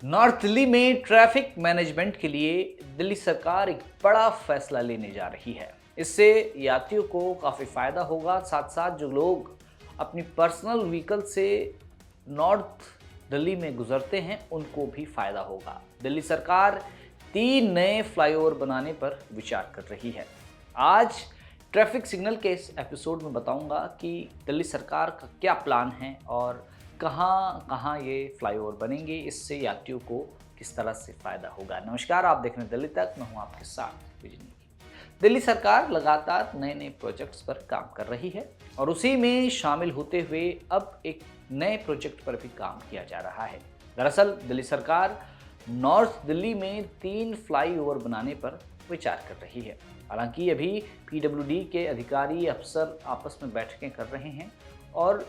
North Delhi में traffic management के लिए दिल्ली सरकार एक बड़ा फैसला लेने जा रही है। इससे यात्रियों को काफ़ी फ़ायदा होगा, साथ साथ जो लोग अपनी पर्सनल व्हीकल से नॉर्थ दिल्ली में गुजरते हैं उनको भी फ़ायदा होगा। दिल्ली सरकार 3 नए फ्लाईओवर बनाने पर विचार कर रही है। आज ट्रैफिक सिग्नल के इस एपिसोड में बताऊंगा कि दिल्ली सरकार का क्या प्लान है और कहाँ कहाँ ये फ्लाईओवर बनेंगे, इससे यात्रियों को किस तरह से फ़ायदा होगा। नमस्कार, आप देख रहे हैं दिल्ली तक, मैं हूँ आपके साथ विजनी। दिल्ली सरकार लगातार नए नए प्रोजेक्ट्स पर काम कर रही है और उसी में शामिल होते हुए अब एक नए प्रोजेक्ट पर भी काम किया जा रहा है। दरअसल दिल्ली सरकार नॉर्थ दिल्ली में 3 फ्लाईओवर बनाने पर विचार कर रही है। हालांकि अभी पीडब्ल्यूडी के अधिकारी अफसर आपस में बैठकें कर रहे हैं और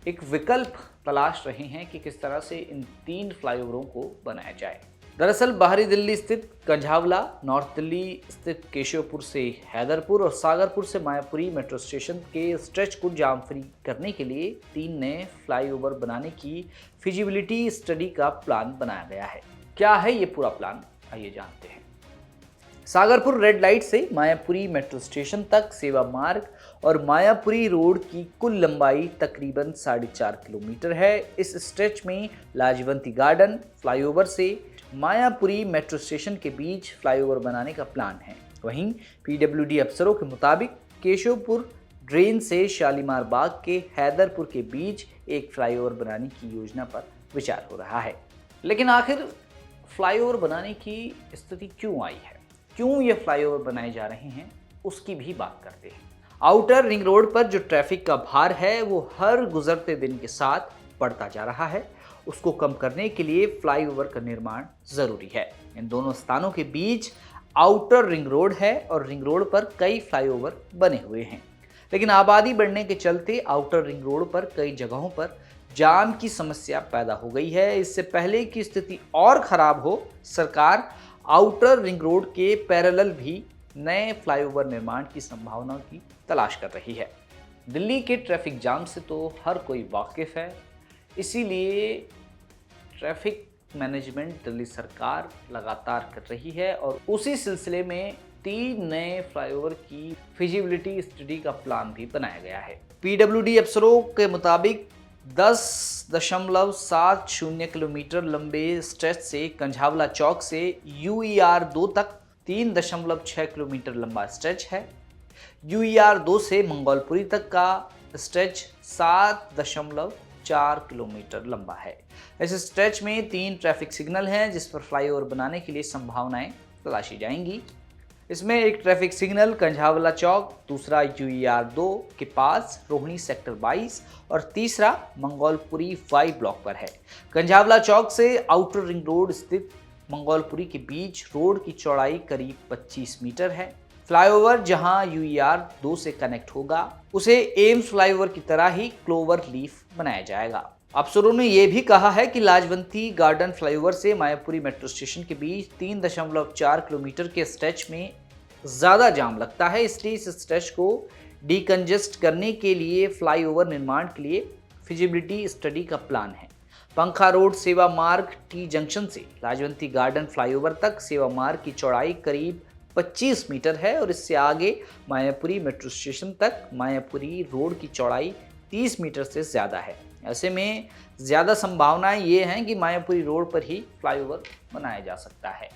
एक विकल्प तलाश रहे हैं कि किस तरह से इन 3 फ्लाईओवरों को बनाया जाए। दरअसल बाहरी दिल्ली स्थित कंझावला, नॉर्थ दिल्ली स्थित केशवपुर से हैदरपुर और सागरपुर से मायापुरी मेट्रो स्टेशन के स्ट्रेच को जाम फ्री करने के लिए 3 नए फ्लाईओवर बनाने की फिजिबिलिटी स्टडी का प्लान बनाया गया है। क्या है ये पूरा प्लान, आइए जानते हैं। सागरपुर रेड लाइट से मायापुरी मेट्रो स्टेशन तक सेवा मार्ग और मायापुरी रोड की कुल लंबाई तकरीबन 4.5 किलोमीटर है। इस स्ट्रेच में लाजवंती गार्डन फ्लाईओवर से मायापुरी मेट्रो स्टेशन के बीच फ्लाईओवर बनाने का प्लान है। वहीं पीडब्ल्यूडी अफसरों के मुताबिक केशवपुर ड्रेन से शालीमार बाग के हैदरपुर के बीच एक फ्लाईओवर बनाने की योजना पर विचार हो रहा है। लेकिन आखिर फ्लाईओवर बनाने की स्थिति क्यों आई है, क्यों ये फ्लाईओवर बनाए जा रहे हैं, उसकी भी बात करते हैं। आउटर रिंग रोड पर जो ट्रैफिक का भार है वो हर गुजरते दिन के साथ बढ़ता जा रहा है। उसको कम करने के लिए फ्लाईओवर का निर्माण जरूरी है। इन दोनों स्थानों के बीच आउटर रिंग रोड है और रिंग रोड पर कई फ्लाईओवर बने हुए हैं, लेकिन आबादी बढ़ने के चलते आउटर रिंग रोड पर कई जगहों पर जाम की समस्या पैदा हो गई है। इससे पहले की स्थिति और खराब हो, सरकार आउटर रिंग रोड के पैरेलल भी नए फ्लाईओवर निर्माण की संभावना की तलाश कर रही है। दिल्ली के ट्रैफिक जाम से तो हर कोई वाकिफ है, इसीलिए ट्रैफिक मैनेजमेंट दिल्ली सरकार लगातार कर रही है और उसी सिलसिले में 3 नए फ्लाईओवर की फिजिबिलिटी स्टडी का प्लान भी बनाया गया है। पीडब्ल्यूडी अफसरों के मुताबिक 10.70 किलोमीटर लंबे स्ट्रेच से कंझावला चौक से UER 2 तक 3.6 किलोमीटर लंबा स्ट्रेच है। UER 2 से मंगोलपुरी तक का स्ट्रेच 7.4 किलोमीटर लंबा है। इस स्ट्रेच में 3 ट्रैफिक सिग्नल हैं जिस पर फ्लाईओवर बनाने के लिए संभावनाएं तलाशी जाएंगी। इसमें एक ट्रैफिक सिग्नल कंझावला चौक, दूसरा UER 2 के पास रोहिणी सेक्टर 22 और तीसरा मंगोलपुरी Y ब्लॉक पर है। कंझावला चौक से आउटर रिंग रोड स्थित मंगोलपुरी के बीच रोड की चौड़ाई करीब 25 मीटर है। फ्लाईओवर जहां UER 2 से कनेक्ट होगा उसे एम्स फ्लाईओवर की तरह ही क्लोवर लीफ बनाया जाएगा। अफसरों ने यह भी कहा है कि लाजवंती गार्डन फ्लाईओवर से मायापुरी मेट्रो स्टेशन के बीच 3.4 किलोमीटर के स्ट्रेच में ज़्यादा जाम लगता है, इसलिए इस स्ट्रेच को डीकंजेस्ट करने के लिए फ्लाईओवर निर्माण के लिए फिजिबिलिटी स्टडी का प्लान है। पंखा रोड सेवा मार्ग T जंक्शन से लाजवंती गार्डन फ्लाईओवर तक सेवा मार्ग की चौड़ाई करीब 25 मीटर है और इससे आगे मायापुरी मेट्रो स्टेशन तक मायापुरी रोड की चौड़ाई 30 मीटर से ज़्यादा है। ऐसे में ज़्यादा संभावनाएं ये हैं कि मायापुरी रोड पर ही फ्लाईओवर बनाया जा सकता है।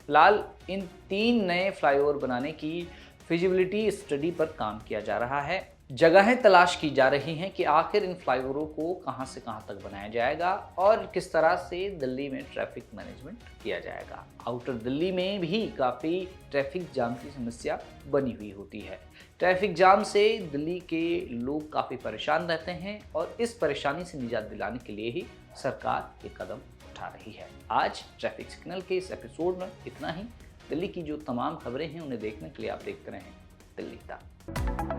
फिलहाल इन 3 नए फ्लाईओवर बनाने की फिजिबिलिटी स्टडी पर काम किया जा रहा है। जगहें तलाश की जा रही हैं कि आखिर इन फ्लाईओवरों को कहां से कहां तक बनाया जाएगा और किस तरह से दिल्ली में ट्रैफिक मैनेजमेंट किया जाएगा। आउटर दिल्ली में भी काफ़ी ट्रैफिक जाम की समस्या बनी हुई होती है। ट्रैफिक जाम से दिल्ली के लोग काफ़ी परेशान रहते हैं और इस परेशानी से निजात दिलाने के लिए ही सरकार ये कदम उठा रही है। आज ट्रैफिक सिग्नल के इस एपिसोड में इतना ही। दिल्ली की जो तमाम खबरें हैं उन्हें देखने के लिए आप देखते रहें दिल्ली तक।